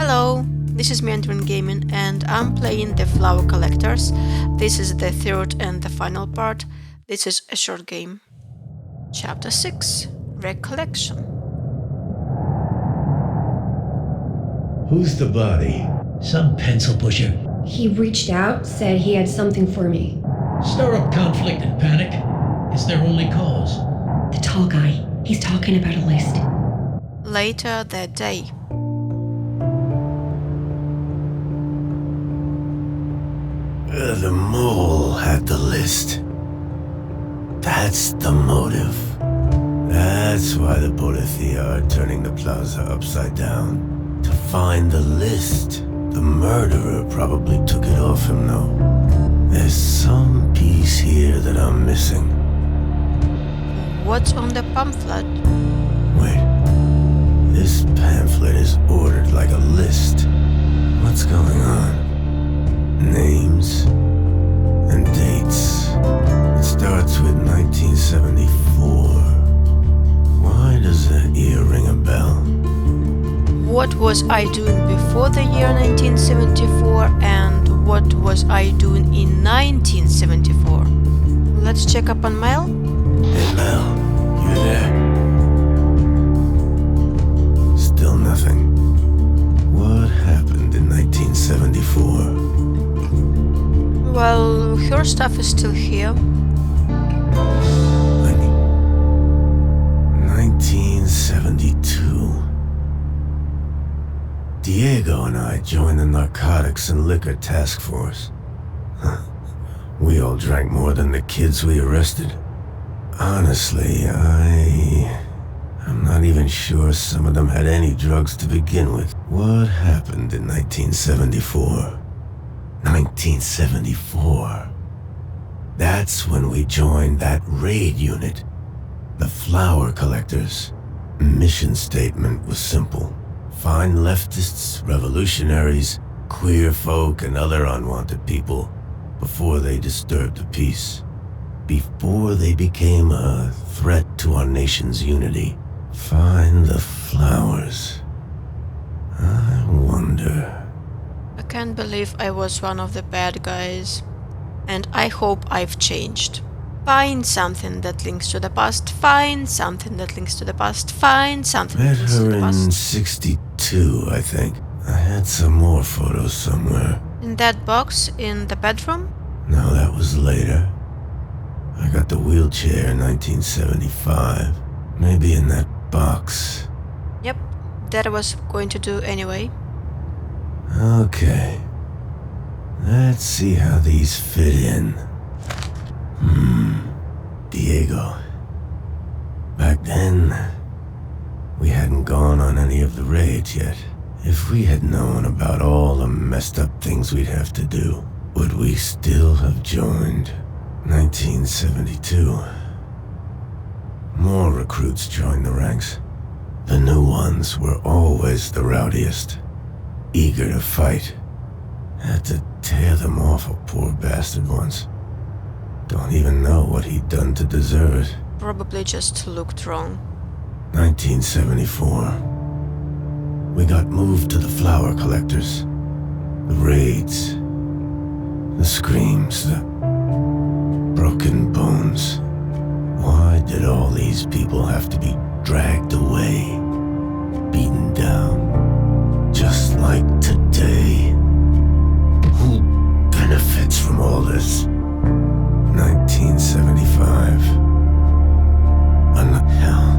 Hello, this is Mandarin Gaming and I'm playing the Flower Collectors. This is the third and the final part. This is a short game. Chapter 6, Recollection. Who's the body? Some pencil pusher. He reached out, said he had something for me. Stir up conflict and panic. It's their only cause. The tall guy. He's talking about a list. Later that day. The mole had the list. That's the motive. That's why the Polithia are turning the plaza upside down. To find the list. The murderer probably took it off him, though. There's some piece here that I'm missing. What's on the pamphlet? Wait. This pamphlet is ordered like a list. What's going on? Names and dates. It starts with 1974. Why does that year ring a bell? What was I doing before the year 1974 and what was I doing in 1974? Let's check up on mail. Hey Mel, you there? Still nothing. What happened in 1974? Well, her stuff is still here. 1972. Diego and I joined the Narcotics and Liquor Task Force. We all drank more than the kids we arrested. Honestly, I'm not even sure some of them had any drugs to begin with. What happened in 1974? 1974. That's when we joined that raid unit. The Flower Collectors. Mission statement was simple. Find leftists, revolutionaries, queer folk, and other unwanted people before they disturbed the peace. Before they became a threat to our nation's unity. Find the flowers. I wonder... I can't believe I was one of the bad guys. And I hope I've changed. Find something that links to the past, find something that links to the past, find something Met that links to her the in past. 62, I think. I had some more photos somewhere. In that box in the bedroom? No, that was later. I got the wheelchair in 1975. Maybe in that box. Yep, that I was going to do anyway. Okay. Let's see how these fit in. Diego. Back then, we hadn't gone on any of the raids yet. If we had known about all the messed up things we'd have to do, would we still have joined? 1972. More recruits joined the ranks. The new ones were always the rowdiest. Eager to fight. Had to tear them off a poor bastard once. Don't even know what he'd done to deserve it. Probably just looked wrong. 1974. We got moved to the Flower Collectors. The raids. The screams, the broken bones. Why did all these people have to be dragged away? Beaten down? Just like today? Who benefits from all this? 1975. Hell,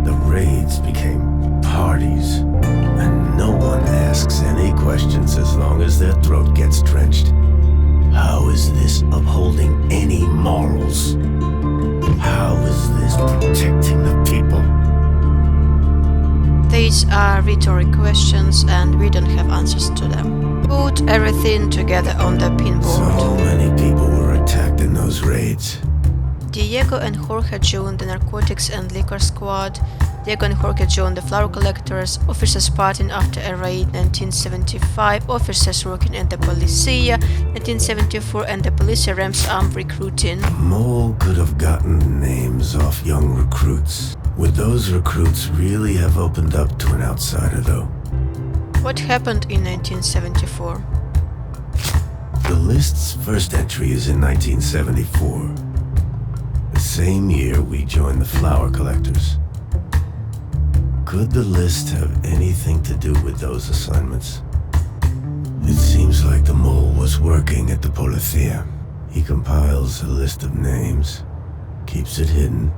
the raids became parties, and no one asks any questions as long as their throat gets drenched. How is this upholding any morals? How is this protecting the people? These are rhetoric questions and we don't have answers to them. Put everything together on the pinboard. So many people were attacked in those raids. Diego and Jorge joined the Narcotics and Liquor Squad. Diego and Jorge joined the Flower Collectors, officers partying after a raid 1975, officers working at the Policia 1974, and the Policia ramps armed recruiting. Mole could have gotten names off young recruits. Would those recruits really have opened up to an outsider, though? What happened in 1974? The list's first entry is in 1974. The same year we joined the flower collectors. Could the list have anything to do with those assignments? It seems like the mole was working at the Policia. He compiles a list of names, keeps it hidden,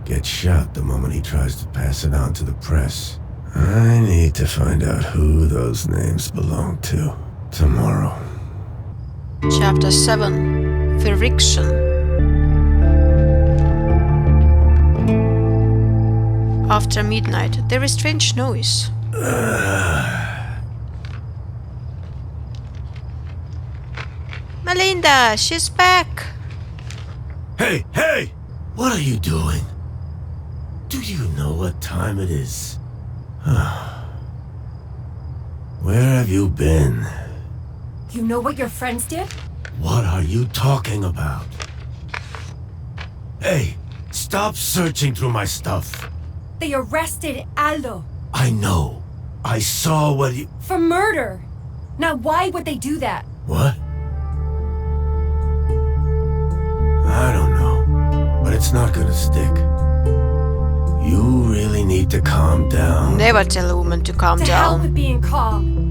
gets shot the moment he tries to pass it on to the press. I need to find out who those names belong to tomorrow. Chapter 7. Recollection. After midnight, there is strange noise. Melinda, she's back! Hey, hey! What are you doing? Do you know what time it is? Where have you been? You know what your friends did? What are you talking about? Hey, stop searching through my stuff. They arrested Aldo. I know. I saw what you... For murder. Now why would they do that? What? I don't know, but it's not gonna stick. You really need to calm down. Never tell a woman to calm To hell down. with being calm.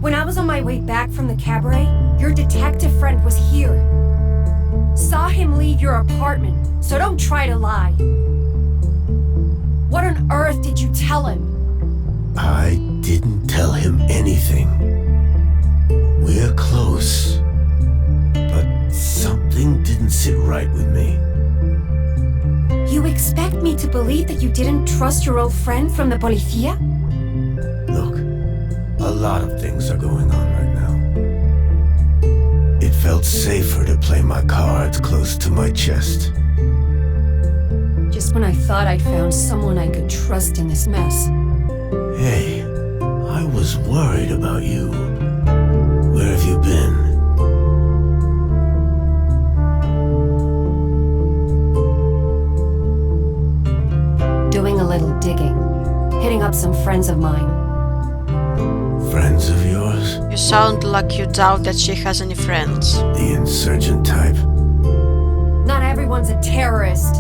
When I was on my way back from the cabaret, your detective friend was here. Saw him leave your apartment, so don't try to lie. What on earth did you tell him? I didn't tell him anything. We're close, but something didn't sit right with me. You expect me to believe that you didn't trust your old friend from the Policia? Look, a lot of things are going on right now. It felt safer to play my cards close to my chest. Just when I thought I'd found someone I could trust in this mess. Hey, I was worried about you. Where have you been? Doing a little digging. Hitting up some friends of mine. Friends of yours? You sound like you doubt that she has any friends. The insurgent type? Not everyone's a terrorist.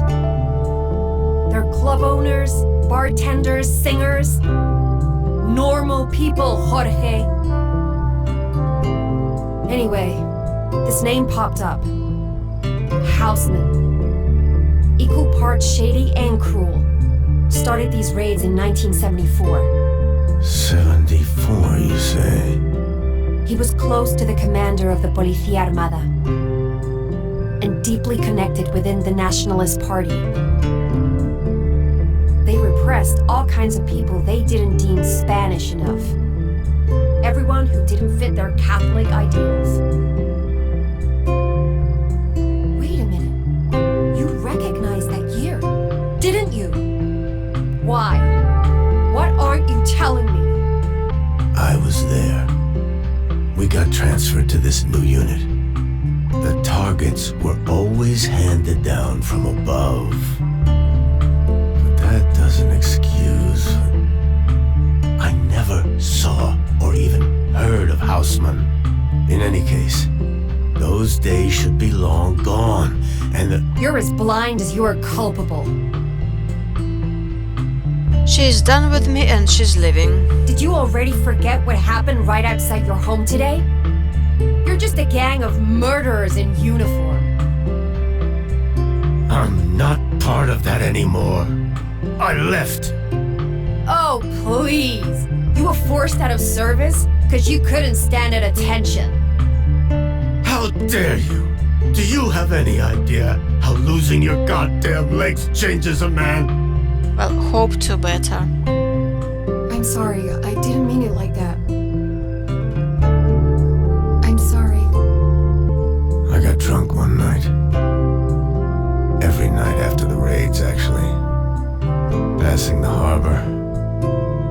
They're club owners, bartenders, singers. Normal people, Jorge. Anyway, this name popped up. Houseman. Equal parts shady and cruel. Started these raids in 1974. 74, you say? He was close to the commander of the Policía Armada and deeply connected within the Nationalist Party. They repressed all kinds of people they didn't deem Spanish enough. Everyone who didn't fit their Catholic ideals. Wait a minute. You recognize that year, didn't you? Why? What aren't you telling me? I was there. We got transferred to this new unit. The targets were always handed down from above. But that doesn't excuse... I never saw or even heard of Houseman. In any case, those days should be long gone, and the... You're as blind as you're culpable. She's done with me and she's leaving. Did you already forget what happened right outside your home today? You're just a gang of murderers in uniform. I'm not part of that anymore. I left. Oh, please. You were forced out of service because you couldn't stand at attention. How dare you? Do you have any idea how losing your goddamn legs changes a man? Well, hope to better. I'm sorry. I didn't mean it like that. I'm sorry. I got drunk one night. Every night after the raids, actually. Passing the harbor,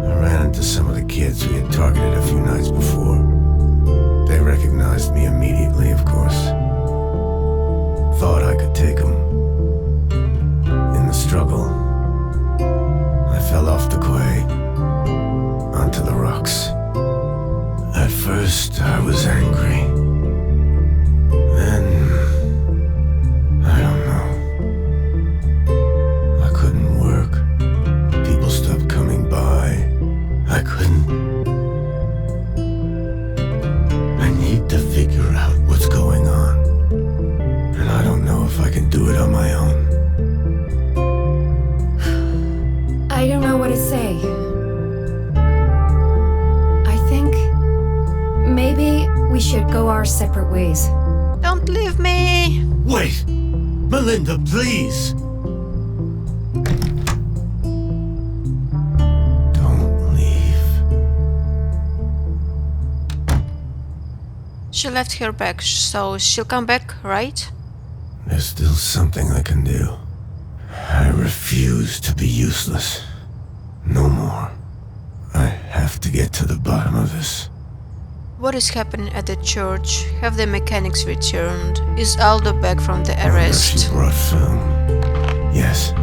I ran into some of the kids we had targeted a few nights before. They recognized me immediately, of course. Thought I could take them. In the struggle, I fell off the quay onto the rocks. At first, I was angry. Then, I don't know. I couldn't work. People stopped coming by. I couldn't. I need to figure out what's going on. And I don't know if I can do it on my own. I don't know what to say. I think maybe we should go our separate ways. Don't leave me! Wait! Melinda, please! Don't leave. She left her bag, so she'll come back, right? There's still something I can do. I refuse to be useless. No more. I have to get to the bottom of this. What is happening at the church? Have the mechanics returned? Is Aldo back from the arrest? She brought film. Yes.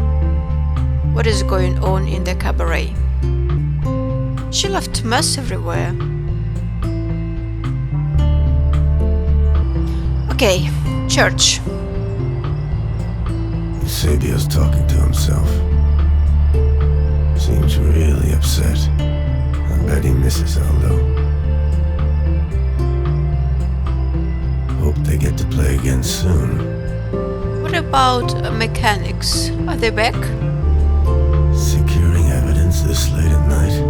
What is going on in the cabaret? She left mess everywhere. Okay, church. Eusebio's talking to himself. Seems really upset. I bet he misses Aldo. Hope they get to play again soon. What about mechanics? Are they back? Securing evidence this late at night?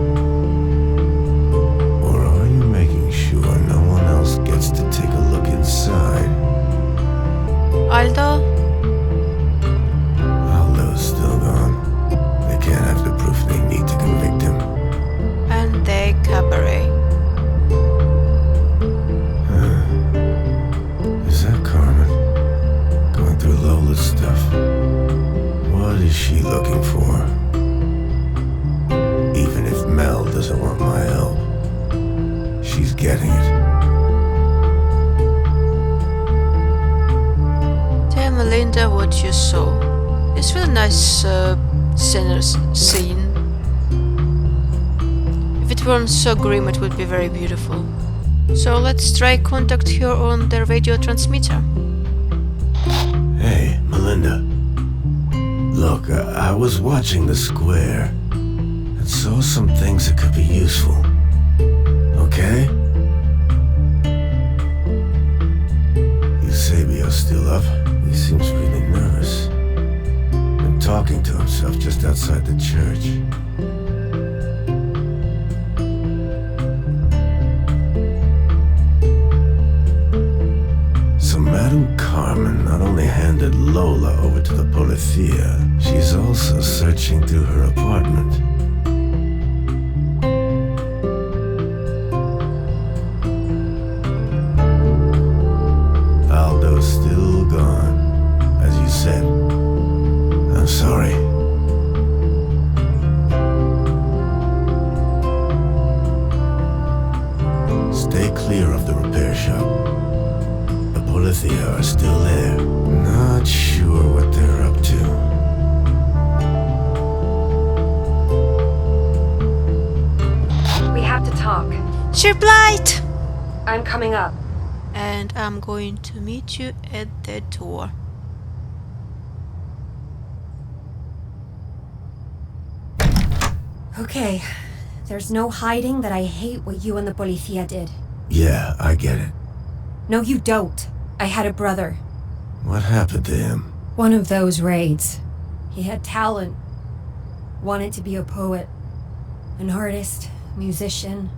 Or are you making sure no one else gets to take a look inside? Aldo? Aldo's still gone. They can't have the proof they need to convict him. And the cabaret. Is that Carmen? Going through Lola's stuff. What is she looking for? Even if Mel doesn't want my help, she's getting it. Tell Melinda what you saw. It's really nice scene. If it weren't so grim, it would be very beautiful. So let's try contact her on the radio transmitter. Hey, Melinda. Look, I was watching the square and saw some things that could be useful. Okay? Eusebio's still up. He seems really nervous. And talking to himself just outside the church. So Madame Carmen not only handed Lola over to the policia, she's also searching through her apartment. Aldo's still gone, as you said. I'm sorry. Stay clear of the repair shop. The policia are still there. Not sure what they're up to. We have to talk. She replied! I'm coming up. And I'm going to meet you at the door. Okay. There's no hiding that I hate what you and the policia did. Yeah, I get it. No, you don't. I had a brother. What happened to him? One of those raids. He had talent. Wanted to be a poet. An artist, musician,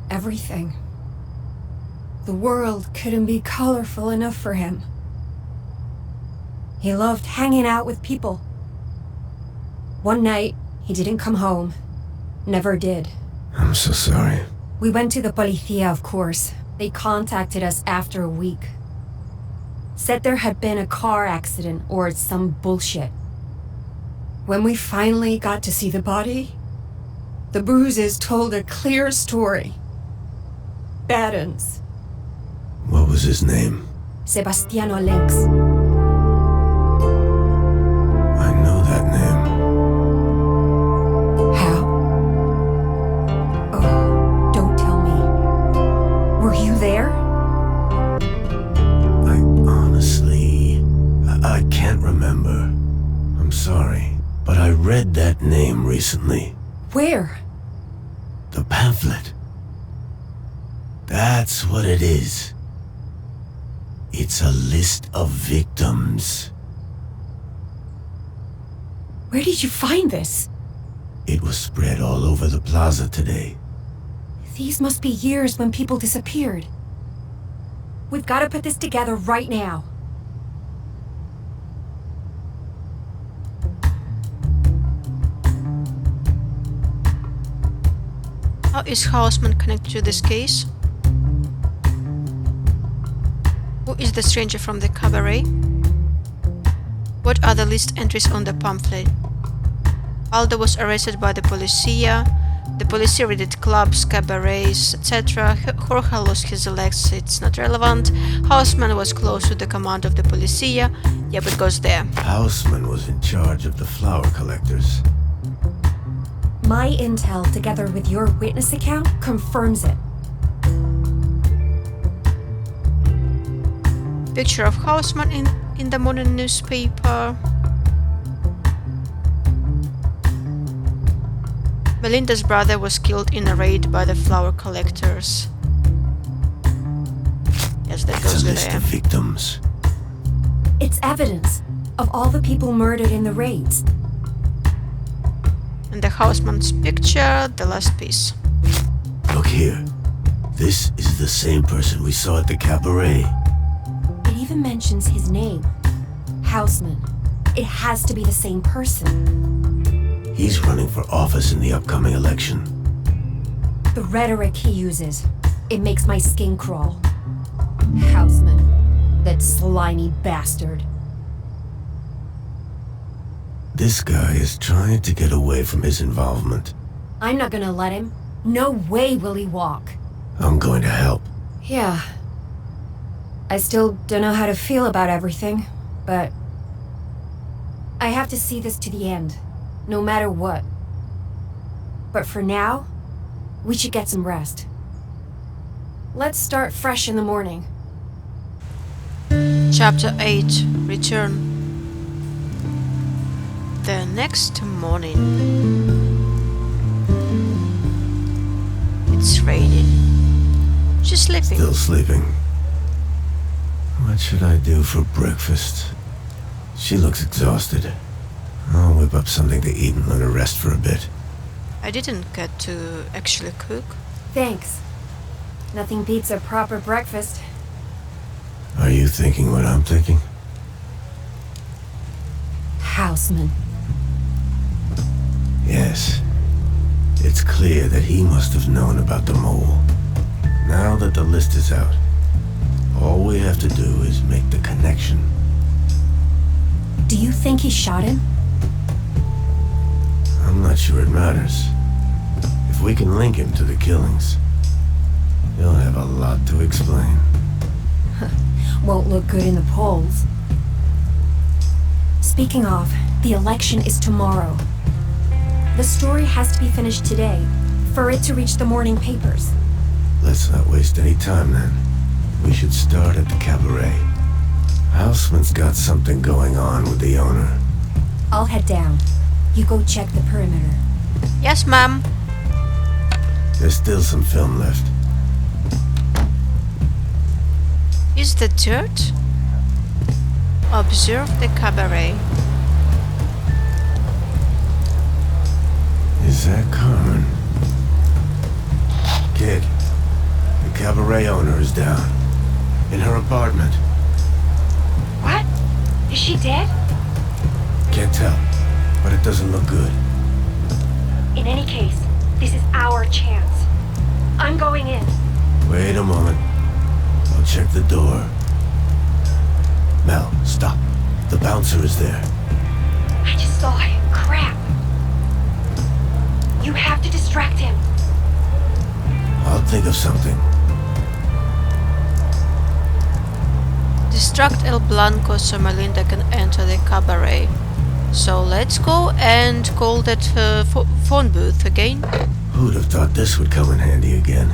everything. The world couldn't be colorful enough for him. He loved hanging out with people. One night, he didn't come home. Never did. I'm so sorry. We went to the policia, of course. They contacted us after a week. Said there had been a car accident or some bullshit. When we finally got to see the body, the bruises told a clear story. Bad uns. What was his name? Sebastiano Lenx. I know that name. them recently. Where? The pamphlet. That's what it is. It's a list of victims. Where did you find this? It was spread all over the plaza today. These must be years when people disappeared. We've got to put this together right now. How is Houseman connected to this case? Who is the stranger from the cabaret? What are the list entries on the pamphlet? Aldo was arrested by the policia. The policia raided clubs, cabarets, etc. Jorge lost his legs, it's not relevant. Houseman was close to the command of the policia. Yep, it goes there. Houseman was in charge of the flower collectors. My intel, together with your witness account, confirms it. Picture of Houseman in the morning newspaper. Melinda's brother was killed in a raid by the flower collectors. Yes, that It's goes a list there. of victims. It's evidence of all the people murdered in the raids. And the Houseman's picture, the last piece. Look here. This is the same person we saw at the cabaret. It even mentions his name. Houseman. It has to be the same person. He's running for office in the upcoming election. The rhetoric he uses, it makes my skin crawl. Houseman. That slimy bastard. This guy is trying to get away from his involvement. I'm not gonna let him. No way will he walk. I'm going to help. Yeah. I still don't know how to feel about everything, but I have to see this to the end, no matter what. But for now, we should get some rest. Let's start fresh in the morning. Chapter 8. Return. The next morning. It's raining. She's sleeping. Still sleeping. What should I do for breakfast? She looks exhausted. I'll whip up something to eat and let her rest for a bit. I didn't get to actually cook. Thanks. Nothing beats a proper breakfast. Are you thinking what I'm thinking? Houseman. Yes. It's clear that he must have known about the mole. Now that the list is out, all we have to do is make the connection. Do you think he shot him? I'm not sure it matters. If we can link him to the killings, he'll have a lot to explain. Won't look good in the polls. Speaking of, the election is tomorrow. The story has to be finished today for it to reach the morning papers. Let's not waste any time then. We should start at the cabaret. Houseman's got something going on with the owner. I'll head down. You go check the perimeter. Yes, ma'am. There's still some film left. Is the dirt? Observe the cabaret. Is that Carmen? Kid, the cabaret owner is down. In her apartment. What? Is she dead? Can't tell, but it doesn't look good. In any case, this is our chance. I'm going in. Wait a moment. I'll check the door. Mel, stop. The bouncer is there. I just saw him. Crap. You have to distract him. I'll think of something. Distract El Blanco so Melinda can enter the cabaret. So let's go and call that phone booth again. Who'd have thought this would come in handy again?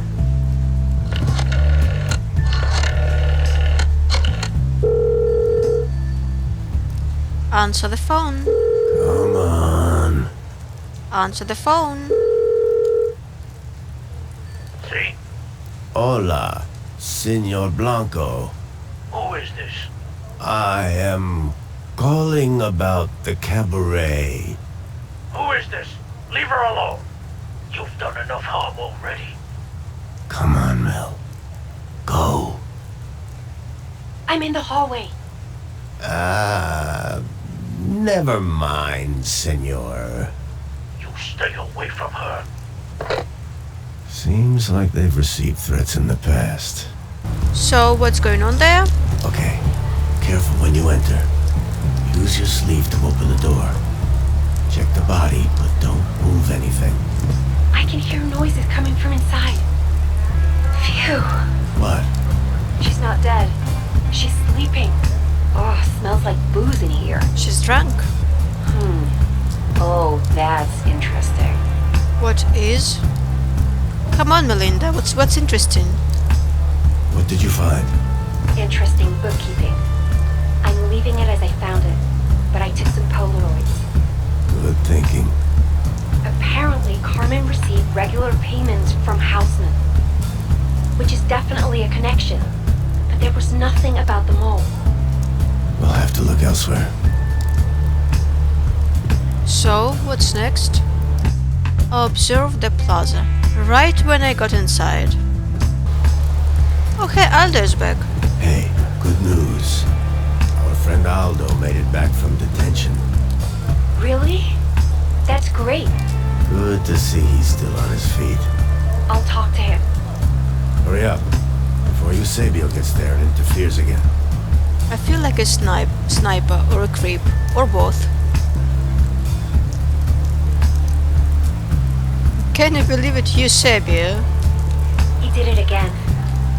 Answer the phone. Come on. Answer the phone. See? Hola, Senor Blanco. Who is this? I am calling about the cabaret. Who is this? Leave her alone. You've done enough harm already. Come on, Mel. Go. I'm in the hallway. Never mind, senor. You stay away from her. Seems like they've received threats in the past. So, what's going on there? Okay, careful when you enter. Use your sleeve to open the door. Check the body, but don't move anything. I can hear noises coming from inside. Phew. What? She's not dead. She's sleeping. Oh, smells like booze in here. She's drunk. Oh, that's interesting. What is? Come on, Melinda, what's interesting? What did you find? Interesting bookkeeping. I'm leaving it as I found it, but I took some Polaroids. Good thinking. Apparently, Carmen received regular payments from Houseman, which is definitely a connection, but there was nothing about the mole. We'll have to look elsewhere. So, what's next? Observe the plaza. Right when I got inside. Okay, Aldo's back. Hey, good news. Our friend Aldo made it back from detention. Really? That's great. Good to see he's still on his feet. I'll talk to him. Hurry up, before Eusebio gets there and interferes again. I feel like a sniper or a creep, or both. Can you believe it, Eusebio? He did it again,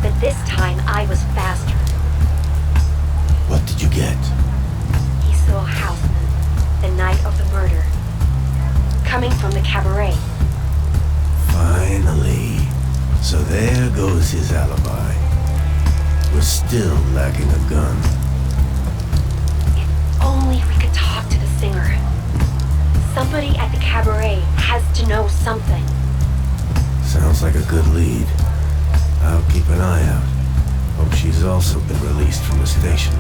but this time I was faster. What did you get? He saw Houseman the night of the murder, coming from the cabaret. Finally. So there goes his alibi. We're still lacking a gun. If only we could talk to the singer. Somebody at the cabaret has to know something. Sounds like a good lead. I'll keep an eye out. Hope she's also been released from the station.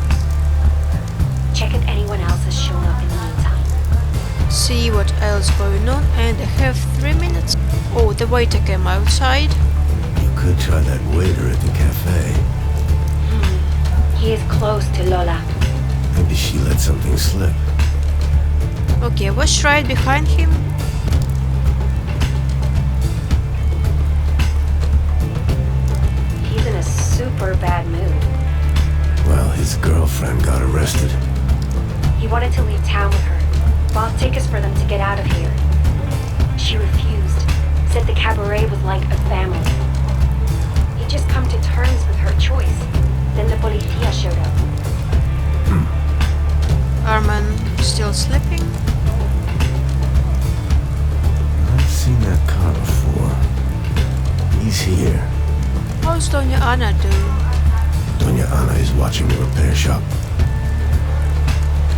Check if anyone else has shown up in the meantime. See what else going on, and I have 3 minutes. Oh, the waiter came outside. You could try that waiter at the cafe. He is close to Lola. Maybe she let something slip. Okay, what's right behind him? He's in a super bad mood. Well, his girlfriend got arrested. He wanted to leave town with her. Bought tickets for them to get out of here. She refused. Said the cabaret was like a family. He'd just come to terms with her choice. Then the policia showed up. Arman still sleeping? I've seen that car before. He's here. How's Doña Ana doing? Doña Ana is watching the repair shop.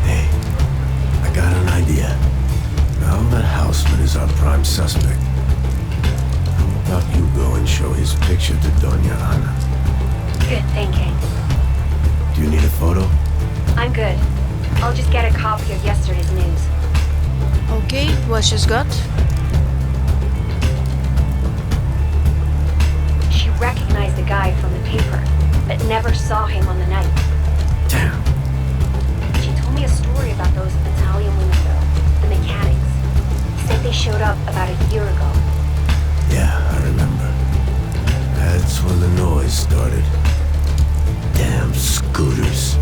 Hey, I got an idea. Now that Houseman is our prime suspect, how about you go and show his picture to Doña Ana? Good thinking. Do you need a photo? I'm good. I'll just get a copy of yesterday's news. Okay, what she's got? She recognized the guy from the paper, but never saw him on the night. Damn. She told me a story about those Italian women though, the mechanics. Said they showed up about a year ago. Yeah, I remember. That's when the noise started. Damn scooters.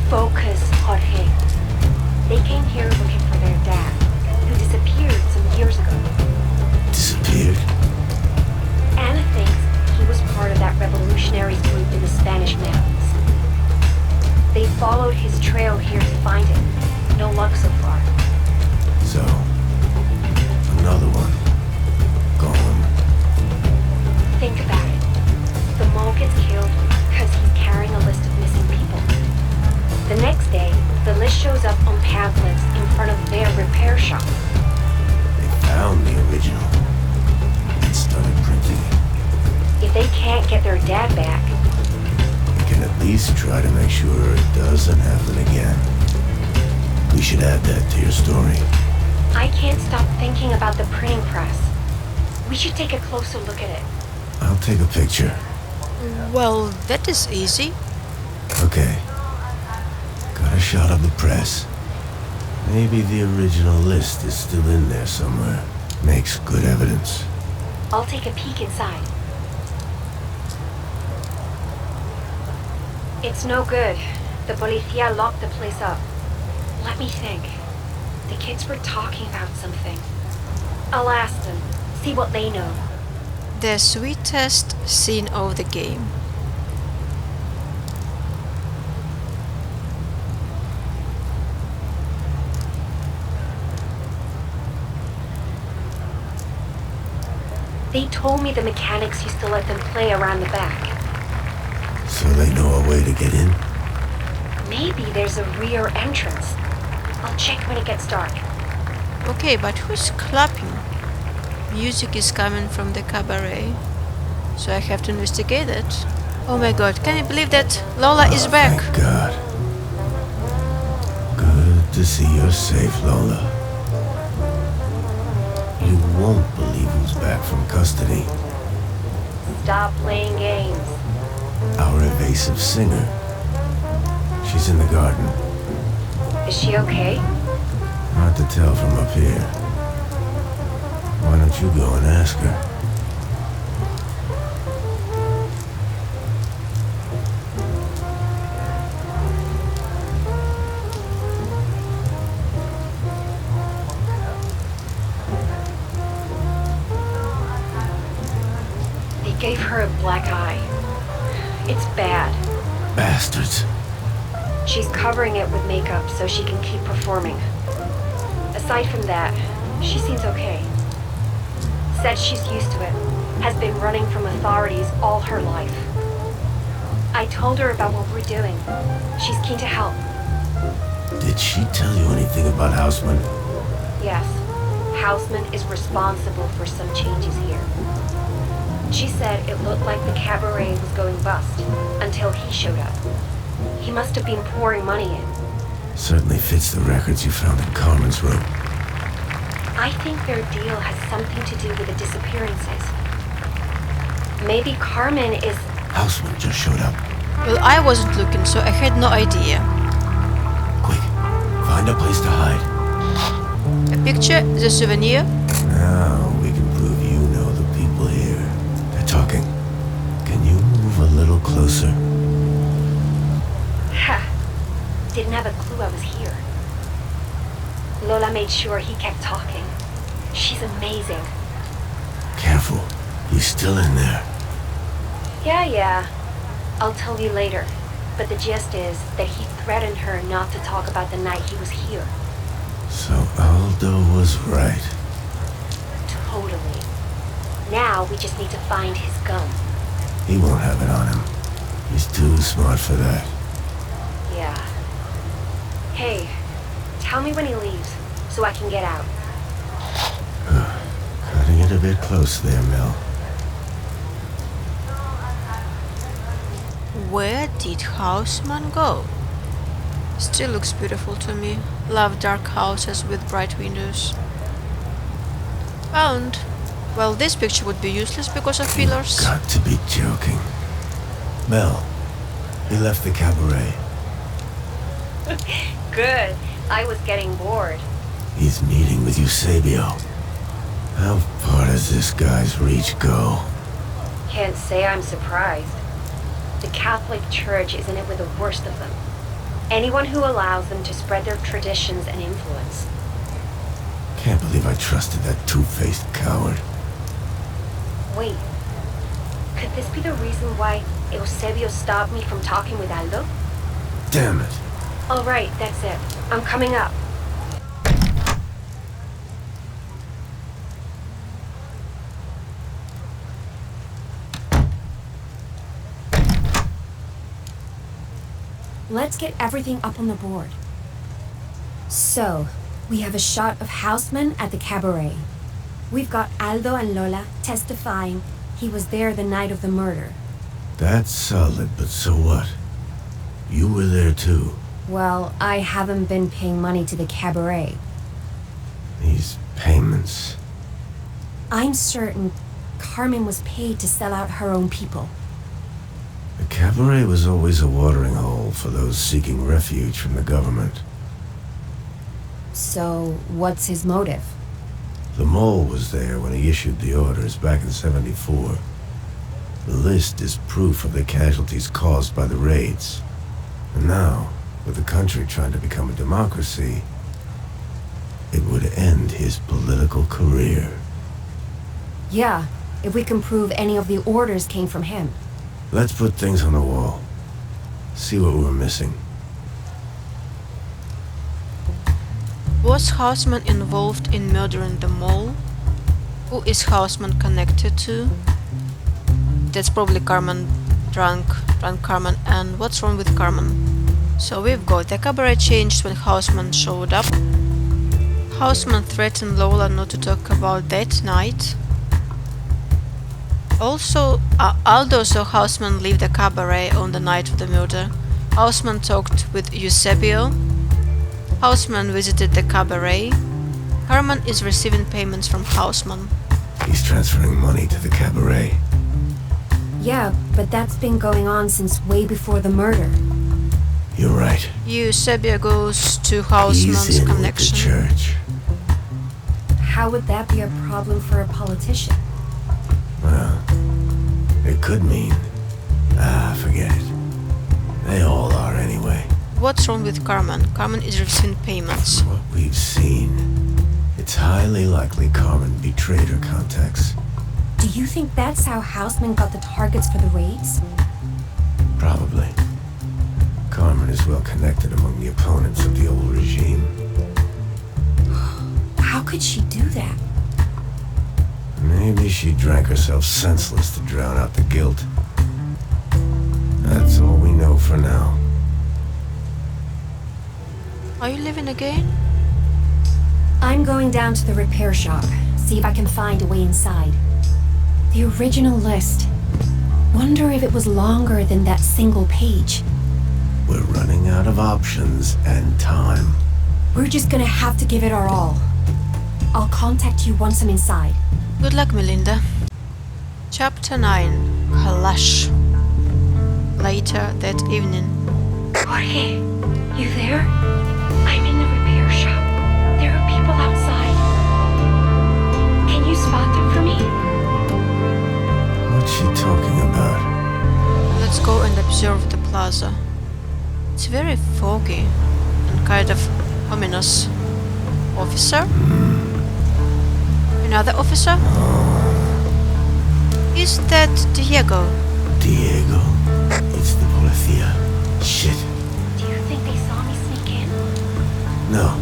Focus, Jorge. They came here looking for their dad, who disappeared some years ago. Disappeared? Anna thinks he was part of that revolutionaries group in the Spanish mountains. They followed his trail here to find him. No luck so far. So, another one. Gone. Think about it. The mole gets killed because he's carrying a list of missing people. The next day, the list shows up on pamphlets in front of their repair shop. least try to make sure it doesn't happen again. We should add that to your story. I can't stop thinking about the printing press. We should take a closer look at it. I'll take a picture. Well, that is easy. Okay. Got a shot of the press. Maybe the original list is still in there somewhere. Makes good evidence. I'll take a peek inside. It's no good. The policía locked the place up. Let me think. The kids were talking about something. I'll ask them, see what they know. The sweetest scene of the game. They told me the mechanics used to let them play around the back. So they know a way to get in? Maybe there's a rear entrance. I'll check when it gets dark. Okay, but who's clapping? Music is coming from the cabaret, so I have to investigate it. Oh my god, can you believe that Lola is back? Thank God. Good to see you're safe, Lola. You won't believe who's back from custody. Stop playing games. Our evasive singer. She's in the garden. Is she okay? Hard to tell from up here. Why don't you go and ask her? They gave her a black eye. It's bad. Bastards. She's covering it with makeup so she can keep performing. Aside from that, she seems okay. Said she's used to it. Has been running from authorities all her life. I told her about what we're doing. She's keen to help. Did she tell you anything about Houseman? Yes. Houseman is responsible for some changes here. She said it looked like the cabaret was going bust until he showed up. He must have been pouring money in. Certainly fits the records you found in Carmen's room. I think their deal has something to do with the disappearances. Maybe Carmen is... Houseman just showed up. Well, I wasn't looking, so I had no idea. Quick, find a place to hide. A picture, the souvenir. Now we can prove you know the people here. They're talking. Can you move a little closer? Ha! Didn't have a clue I was here. Lola made sure he kept talking. She's amazing. Careful, he's still in there. Yeah. I'll tell you later. But the gist is that he threatened her not to talk about the night he was here. So Aldo was right. Totally. Now we just need to find his gun. He won't have it on him. He's too smart for that. Yeah. Hey, tell me when he leaves, so I can get out. Cutting it a bit close there, Mel. Where did Houseman go? Still looks beautiful to me. Love dark houses with bright windows. Found. Well, this picture would be useless because of pillars. Got to be joking. Mel, he left the cabaret. Good. I was getting bored. He's meeting with Eusebio. How far does this guy's reach go? Can't say I'm surprised. The Catholic Church is in it with the worst of them. Anyone who allows them to spread their traditions and influence. Can't believe I trusted that two-faced coward. Wait. Could this be the reason why Eusebio stopped me from talking with Aldo? Damn it. All right, that's it. I'm coming up. Let's get everything up on the board. So, we have a shot of Houseman at the cabaret. We've got Aldo and Lola testifying he was there the night of the murder. That's solid, but so what? You were there too. Well, I haven't been paying money to the cabaret. These payments. I'm certain Carmen was paid to sell out her own people. The cabaret was always a watering hole for those seeking refuge from the government. So, what's his motive? The mole was there when he issued the orders back in '74. The list is proof of the casualties caused by the raids. And now, with the country trying to become a democracy, it would end his political career. Yeah, if we can prove any of the orders came from him. Let's put things on the wall. See what we're missing. Was Houseman involved in murdering the mole? Who is Houseman connected to? That's probably Carmen, drunk Carmen, and what's wrong with Carmen? So we've got the cabaret changed when Houseman showed up. Houseman threatened Lola not to talk about that night. Also, Aldo saw Houseman leave the cabaret on the night of the murder. Houseman talked with Eusebio. Houseman visited the cabaret. Carmen is receiving payments from Houseman. He's transferring money to the cabaret. Yeah, but that's been going on since way before the murder. You're right. Eusebio goes to He's Houseman's in connection. with the church. How would that be a problem for a politician? Well, it could mean... forget it. They all are anyway. What's wrong with Carmen? Carmen is receiving payments. What we've seen, it's highly likely Carmen betrayed her contacts. Do you think that's how Houseman got the targets for the raids? Probably. Carmen is well connected among the opponents of the old regime. How could she do that? Maybe she drank herself senseless to drown out the guilt. That's all we know for now. Are you leaving again? I'm going down to the repair shop, see if I can find a way inside. The original list. Wonder if it was longer than that single page. We're running out of options and time. We're just gonna have to give it our all. I'll contact you once I'm inside. Good luck, Melinda. Chapter 9. Clash. Later that evening. Jorge, you there? I'm in the repair shop. There are people outside. Can you spot them for me? What's she talking about? Let's go and observe the plaza. It's very foggy and kind of ominous. Officer? Another officer? Is that Diego? Diego? It's the policia. Shit. Do you think they saw me sneak in? No.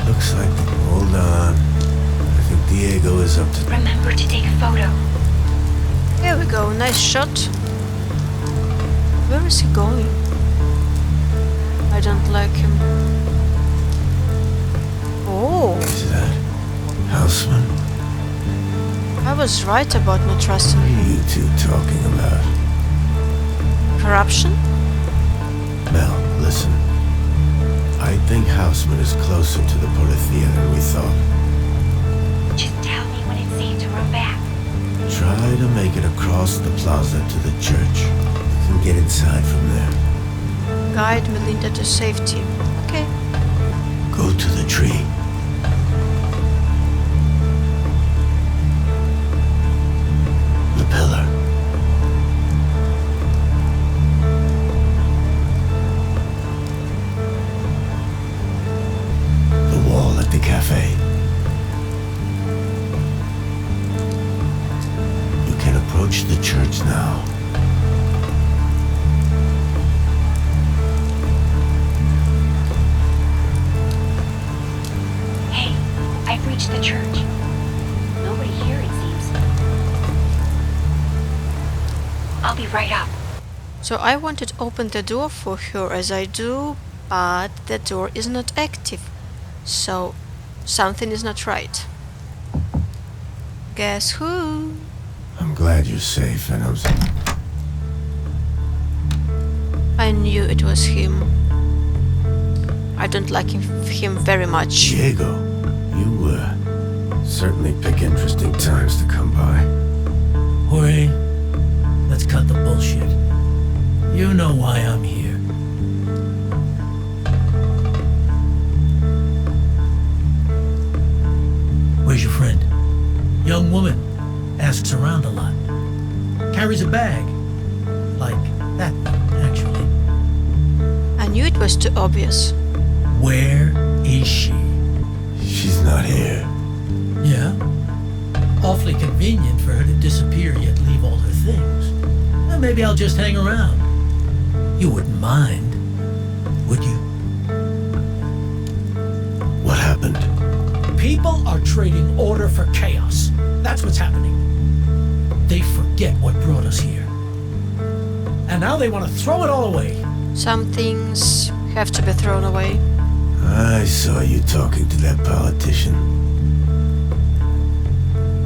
Looks like... Hold on. I think Diego is up to... Remember to take a photo. Here we go, nice shot. Where is he going? I don't like him. Oh, Is that... Houseman? I was right about not trusting What are him. you two talking about? Corruption? Mel, listen. I think Houseman is closer to the policia than we thought. Just tell me when it's safe to run back. Try to make it across the plaza to the church. You can get inside from there. Guide Melinda to safety. Okay. Go to the tree. The pillar. The wall at the cafe. You can approach the church now. Hey, I've reached the church. Nobody here, it seems. I'll be right up. So I wanted to open the door for her as I do, but the door is not active. So something is not right. Guess who? I'm glad you're safe, and I knew it was him. I don't like him very much. Diego, you certainly pick interesting times to come by. Jorge, let's cut the bullshit. You know why I'm here. Where's your friend? Young woman. Asks around a lot. Carries a bag. Like that one, actually. I knew it was too obvious. Where is she? She's not here. Yeah? Awfully convenient for her to disappear yet leave all her things. Well, maybe I'll just hang around. You wouldn't mind, would you? What happened? People are trading order for chaos. That's what's happening. They forget what brought us here. And now they want to throw it all away. Some things have to be thrown away. I saw you talking to that politician.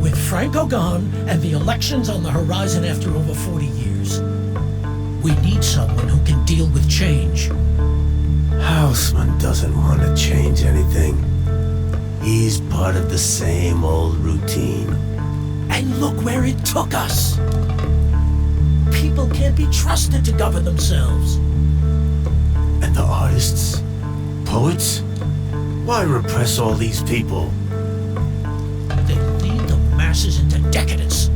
With Franco gone and the elections on the horizon after over 40 years, we need someone who can deal with change. Houseman doesn't want to change anything. He's part of the same old routine. And look where it took us. People can't be trusted to govern themselves. And the artists? Poets? Why repress all these people? They lead the masses into decadence.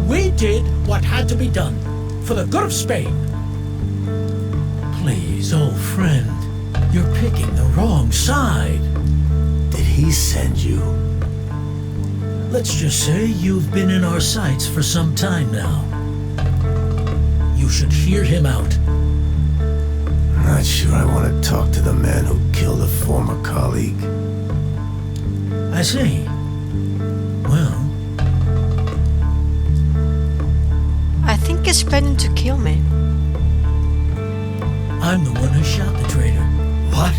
We did what had to be done for the good of Spain. Please, old friend, you're picking the wrong side. Did he send you? Let's just say you've been in our sights for some time now. You should hear him out. Not sure I want to talk to the man who killed a former colleague. I see. Well, I think he's planning to kill me. I'm the one who shot the traitor. What?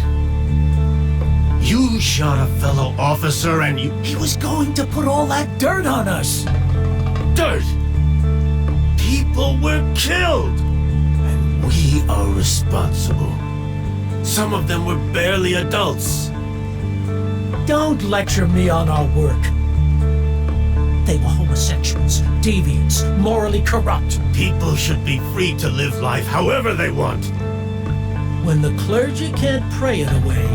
You shot a fellow officer and you... He was going to put all that dirt on us. Dirt! People were killed! And we are responsible. Some of them were barely adults. Don't lecture me on our work. They were homosexuals, deviants, morally corrupt. People should be free to live life however they want. When the clergy can't pray it away,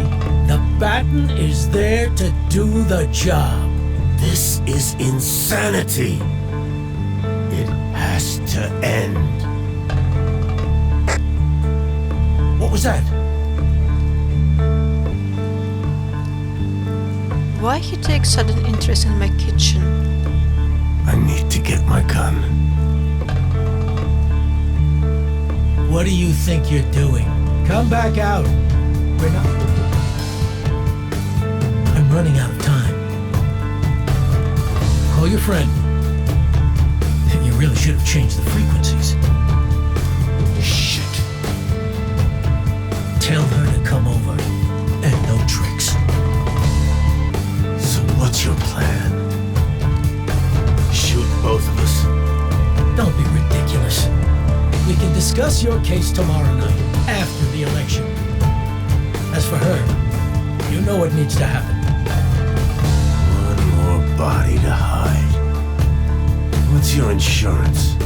the baton is there to do the job. This is insanity. It has to end. What was that? Why he takes sudden interest in my kitchen? I need to get my gun. What do you think you're doing? Come back out. We're not... I'm running out of time. Call your friend. You really should have changed the frequencies. Shit. Tell her to come over. And no tricks. So what's your plan? Shoot both of us? Don't be ridiculous. We can discuss your case tomorrow night, after the election. As for her, you know what needs to happen. One more body to hide. What's your insurance?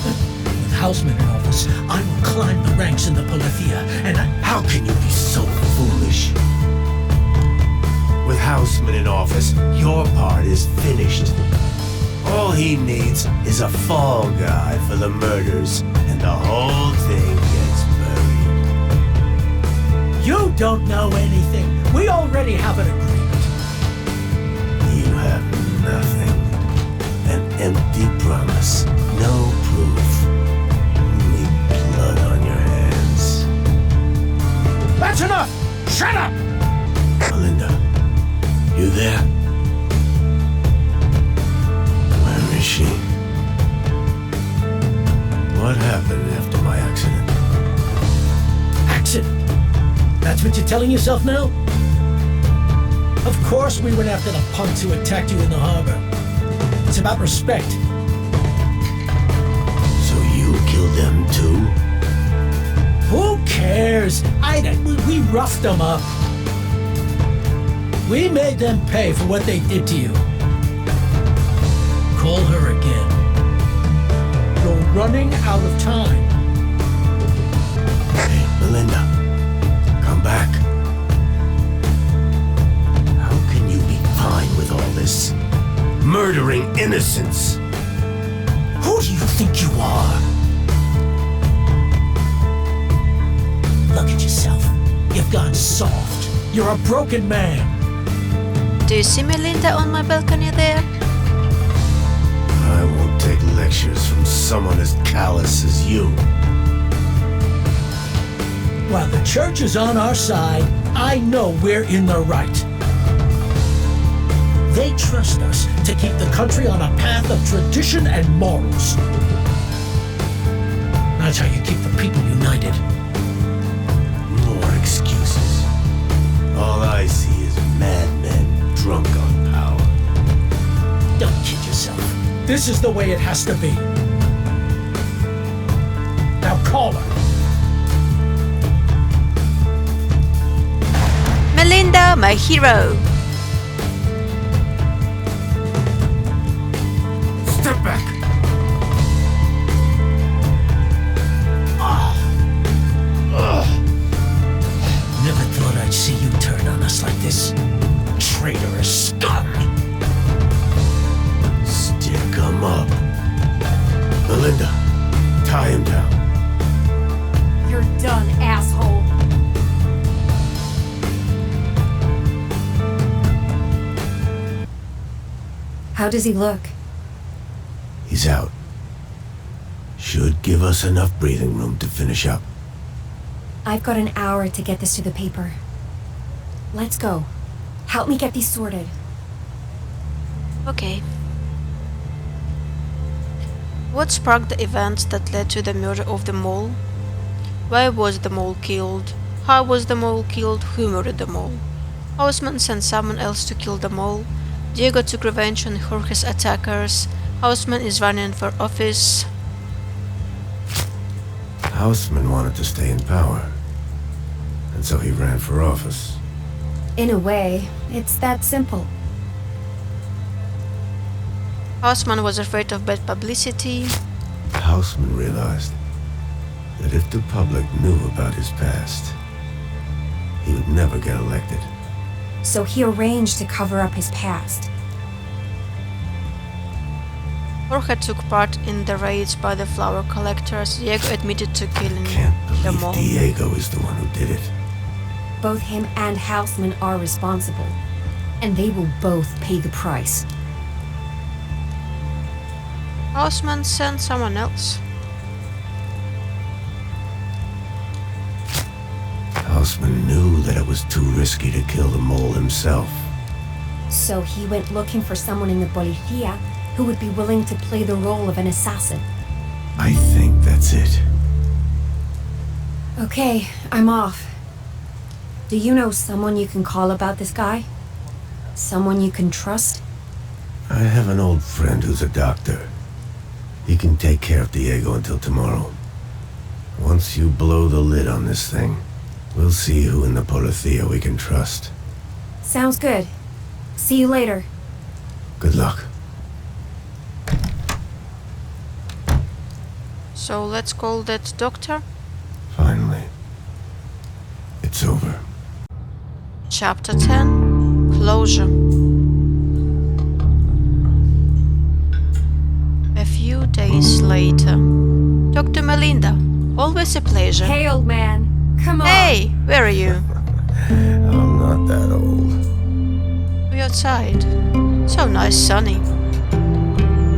With Houseman in office, I will climb the ranks in the Polifia, and How can you be so foolish? With Houseman in office, your part is finished. All he needs is a fall guy for the murders, and the whole thing gets buried. You don't know anything. We already have an agreement. You have nothing. An empty promise. No proof. Only blood on your hands. That's enough! Shut up! Melinda, you there? Where is she? What happened after my accident? Accident? That's what you're telling yourself now? Of course we went after the punks who attacked you in the harbor. It's about respect. So you killed killed them too? Who cares? We roughed them up. We made them pay for what they did to you. Call her again. You're running out of time. Hey, Melinda, come back. How can you be fine with all this? Murdering innocents. Who do you think you are? Look at yourself. You've gone soft. You're a broken man. Do you see Melinda on my balcony there? I won't take lectures from someone as callous as you. While the church is on our side, I know we're in the right. They trust us to keep the country on a path of tradition and morals. That's how you keep the people united. More excuses. All I see is madmen drunk on power. Don't kid yourself. This is the way it has to be. Now call her. Melinda, my hero! Step back! Never thought I'd see you turn on us like this. Traitorous scum! Stick 'em up. Melinda, tie him down. You're done, asshole. How does he look? He's out. Should give us enough breathing room to finish up. I've got an hour to get this to the paper. Let's go. Help me get these sorted. Okay. What sparked the events that led to the murder of the mole? Why was the mole killed? How was the mole killed? Who murdered the mole? Houseman sent someone else to kill the mole. Diego took revenge on Jorge's attackers. Houseman is running for office. Houseman wanted to stay in power, and so he ran for office. In a way, it's that simple. Houseman was afraid of bad publicity. Houseman realized that if the public knew about his past, he would never get elected. So he arranged to cover up his past. Jorge took part in the raids by the flower collectors. Diego admitted to killing Can't the believe mole. Diego is the one who did it. Both him and Houseman are responsible, and they will both pay the price. Houseman sent someone else. Houseman knew that it was too risky to kill the mole himself. So he went looking for someone in the policía who would be willing to play the role of an assassin. I think that's it. Okay, I'm off. Do you know someone you can call about this guy? Someone you can trust? I have an old friend who's a doctor. He can take care of Diego until tomorrow. Once you blow the lid on this thing, we'll see who in the policía we can trust. Sounds good. See you later. Good luck. So let's call that doctor. Finally. It's over. Chapter 10. Closure. A few days later. Dr. Melinda. Always a pleasure. Hey, old man. Come on. Hey, where are you? I'm not that old. We're outside. So nice, sunny.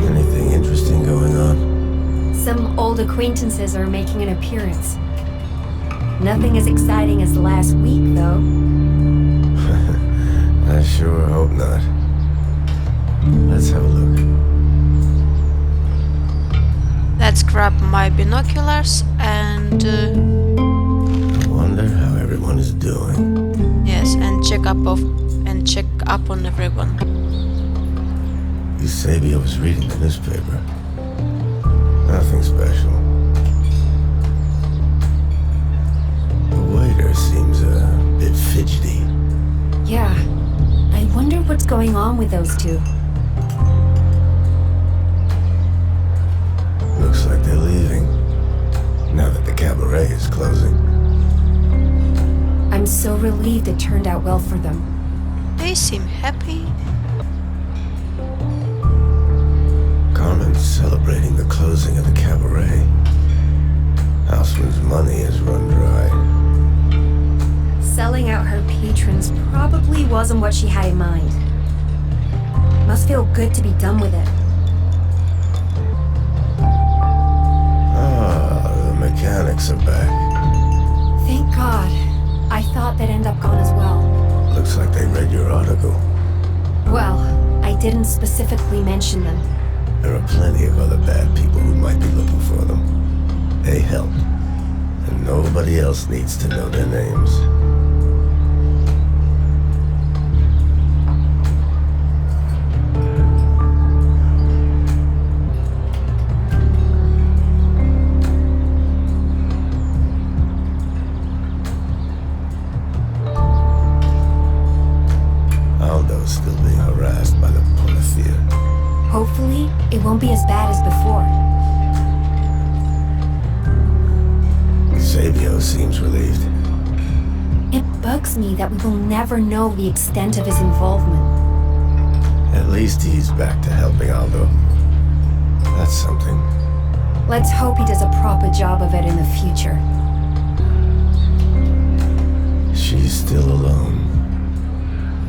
Anything interesting going on? Some old acquaintances are making an appearance. Nothing as exciting as last week, though. I sure hope not. Let's have a look. Let's grab my binoculars and Wonder how everyone is doing. yes, and check up on everyone. Eusebio was reading the newspaper. Nothing special. waiter seems a bit fidgety. Yeah. I wonder what's going on with those two. Looks like they're leaving, now that the cabaret is closing. I'm so relieved it turned out well for them. They seem happy. Carmen's celebrating the closing of the cabaret. Houseman's money has run dry. Selling out her patrons probably wasn't what she had in mind. Must feel good to be done with it. Ah, the mechanics are back. Thank God. I thought they'd end up gone as well. Looks like they read your article. Well, I didn't specifically mention them. There are plenty of other bad people who might be looking for them. They help, and nobody else needs to know their names. Aldo's still being harassed by the Polifia. Hopefully, it won't be as bad as before. Sabio seems relieved. It bugs me that we will never know the extent of his involvement. At least he's back to helping Aldo. That's something. Let's hope he does a proper job of it in the future. She's still alone.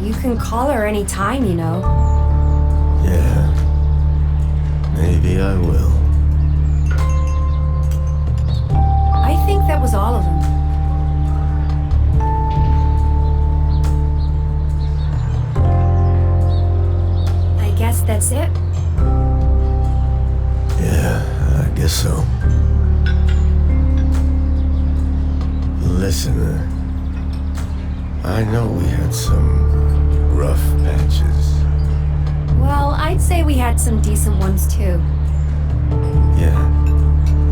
You can call her any time, you know. Yeah. Maybe I will. I think that was all of them. I guess that's it. Yeah, I guess so. Listen, I know we had some rough patches. Well, I'd say we had some decent ones too. Yeah,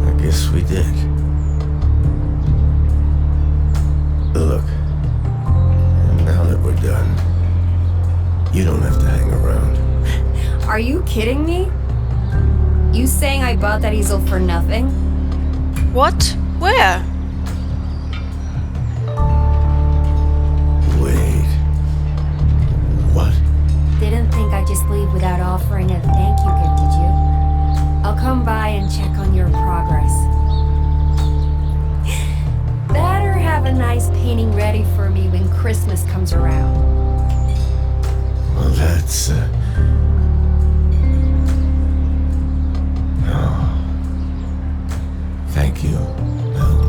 I guess we did. Look, now that we're done, you don't have to hang around. Are you kidding me? You saying I bought that easel for nothing? What? Where? Wait. What? Didn't think I'd just leave without offering a thank you gift, did you? I'll come by and check on your progress. Better have a nice painting ready for me when Christmas comes around. Well, that's, Oh. Thank you, Bill.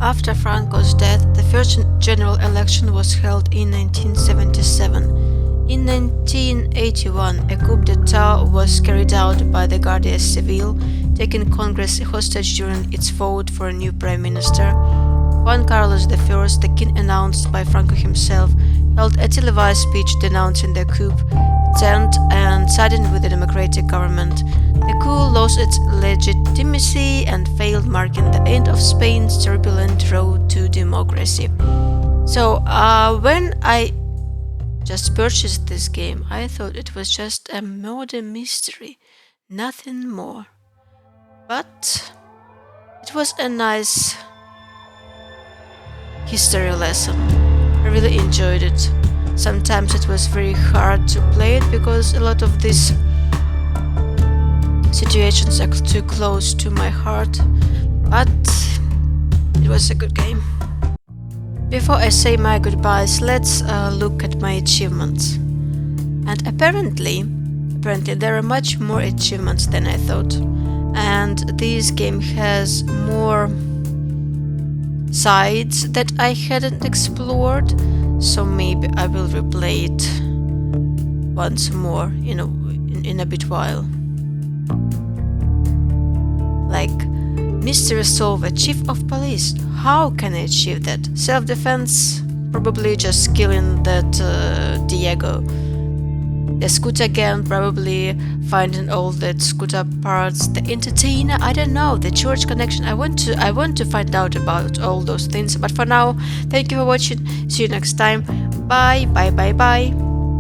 After Franco's death, the first general election was held in 1977. In 1981, a coup d'etat was carried out by the Guardia Civil, taking Congress hostage during its vote for a new prime minister. Juan Carlos I, the king announced by Franco himself, held a televised speech denouncing the coup attempt and siding with the democratic government. The coup lost its legitimacy and failed, marking the end of Spain's turbulent road to democracy. So, when I just purchased this game, I thought it was just a murder mystery, nothing more. But it was a nice history lesson. I really enjoyed it. Sometimes it was very hard to play it because a lot of these situations are too close to my heart, but it was a good game. Before I say my goodbyes, let's look at my achievements. And apparently there are much more achievements than I thought. And this game has more sides that I hadn't explored, so maybe I will replay it once more in a bit while. Like mystery solver, chief of police. How can I achieve that? Self-defense? Probably just killing that Diego. The scooter again, probably finding all the scooter parts, the entertainer, I don't know, the church connection. I want to find out about all those things. But for now, thank you for watching. See you next time. Bye, bye, bye, bye.